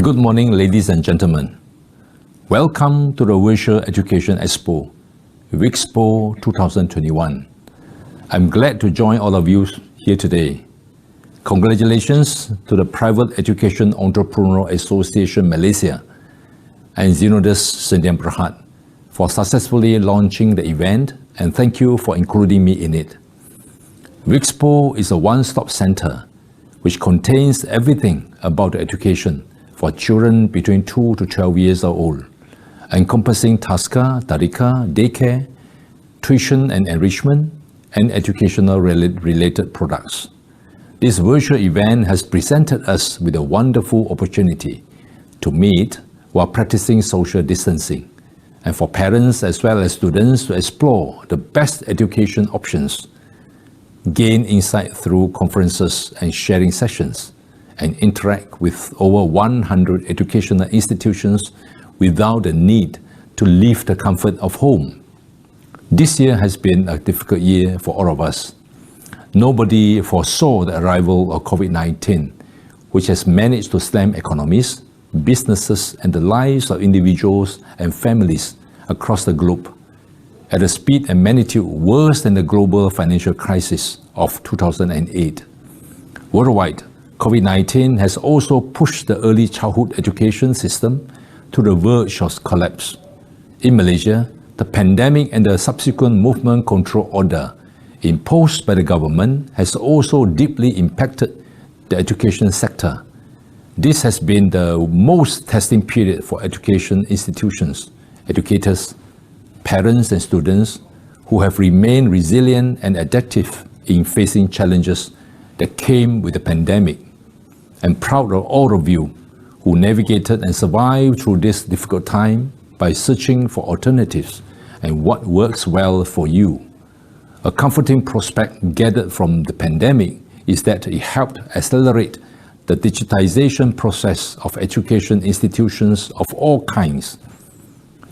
Good morning, ladies and gentlemen. Welcome to the Virtual Education Expo, VEExpo 2021. I'm glad to join all of you here today. Congratulations to the Private Education Entrepreneur Association Malaysia and Zenodus Sdn Bhd for successfully launching the event, and thank you for including me in it. VEExpo is a one-stop center which contains everything about education for children between 2 to 12 years old, encompassing Taska, Tadika, daycare, tuition and enrichment, and educational related products. This virtual event has presented us with a wonderful opportunity to meet while practicing social distancing, and for parents as well as students to explore the best education options, gain insight through conferences and sharing sessions, and interact with over 100 educational institutions without the need to leave the comfort of home. This year has been a difficult year for all of us. Nobody foresaw the arrival of COVID-19, which has managed to slam economies, businesses, and the lives of individuals and families across the globe at a speed and magnitude worse than the global financial crisis of 2008. Worldwide, COVID-19 has also pushed the early childhood education system to the verge of collapse. In Malaysia, the pandemic and the subsequent movement control order imposed by the government has also deeply impacted the education sector. This has been the most testing period for education institutions, educators, parents and students who have remained resilient and adaptive in facing challenges that came with the pandemic. I'm proud of all of you who navigated and survived through this difficult time by searching for alternatives and what works well for you. A comforting prospect gathered from the pandemic is that it helped accelerate the digitization process of education institutions of all kinds.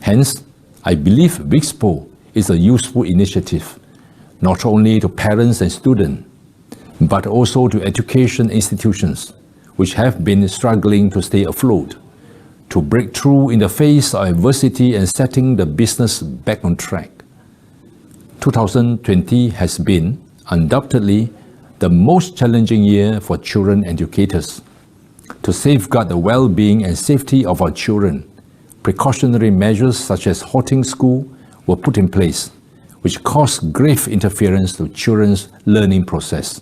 Hence, I believe VEExpo is a useful initiative, not only to parents and students, but also to education institutions, which have been struggling to stay afloat, to break through in the face of adversity and setting the business back on track. 2020 has been, undoubtedly, the most challenging year for children educators. To safeguard the well-being and safety of our children, precautionary measures such as halting school were put in place, which caused grave interference to children's learning process.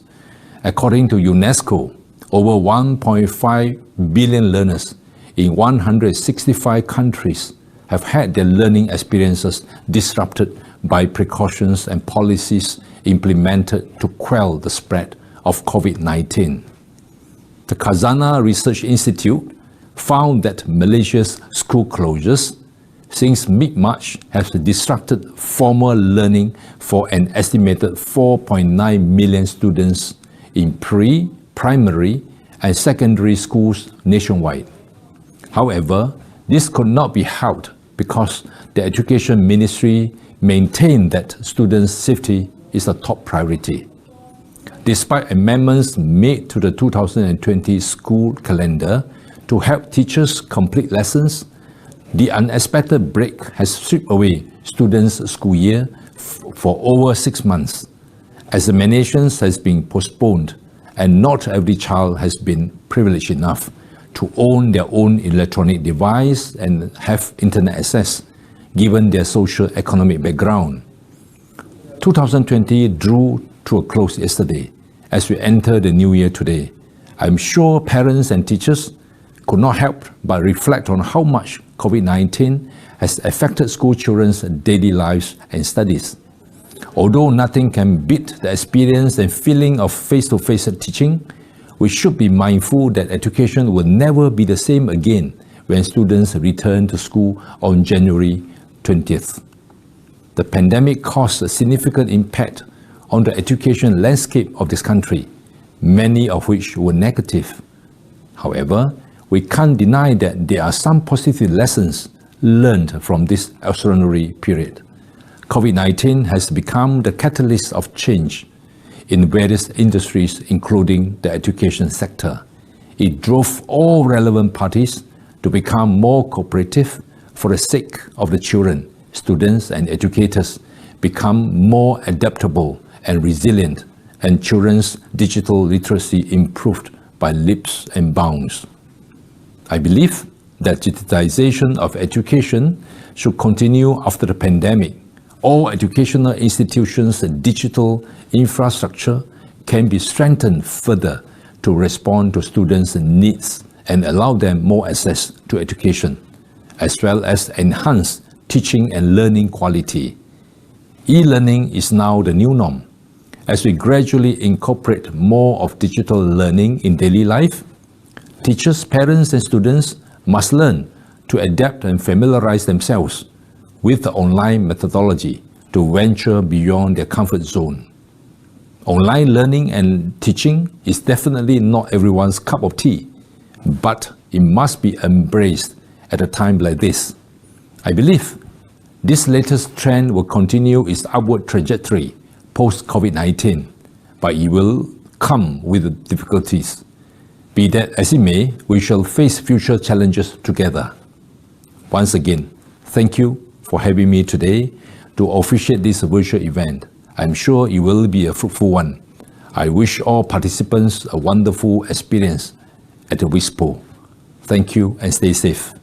According to UNESCO, over 1.5 billion learners in 165 countries have had their learning experiences disrupted by precautions and policies implemented to quell the spread of COVID-19. The Khazanah Research Institute found that Malaysia's school closures since mid-March have disrupted formal learning for an estimated 4.9 million students in primary and secondary schools nationwide. However, this could not be helped because the Education Ministry maintained that students' safety is a top priority. Despite amendments made to the 2020 school calendar to help teachers complete lessons, the unexpected break has stripped away students' school year for over 6 months. Examinations has been postponed, and not every child has been privileged enough to own their own electronic device and have internet access, given their socio-economic background. 2020 drew to a close yesterday. As we enter the new year today, I'm sure parents and teachers could not help but reflect on how much COVID-19 has affected school children's daily lives and studies. Although nothing can beat the experience and feeling of face-to-face teaching, we should be mindful that education will never be the same again when students return to school on January 20th. The pandemic caused a significant impact on the education landscape of this country, many of which were negative. However, we can't deny that there are some positive lessons learned from this extraordinary period. COVID-19 has become the catalyst of change in various industries, including the education sector. It drove all relevant parties to become more cooperative for the sake of the children, students, and educators, become more adaptable and resilient, and children's digital literacy improved by leaps and bounds. I believe that digitization of education should continue after the pandemic. All educational institutions' digital infrastructure can be strengthened further to respond to students' needs and allow them more access to education, as well as enhance teaching and learning quality. E-learning is now the new norm. As we gradually incorporate more of digital learning in daily life, teachers, parents, and students must learn to adapt and familiarize themselves with the online methodology to venture beyond their comfort zone. Online learning and teaching is definitely not everyone's cup of tea, but it must be embraced at a time like this. I believe this latest trend will continue its upward trajectory post-COVID-19, but it will come with difficulties. Be that as it may, we shall face future challenges together. Once again, thank you for having me today to officiate this virtual event. I'm sure it will be a fruitful one. I wish all participants a wonderful experience at the VEExpo. Thank you and stay safe.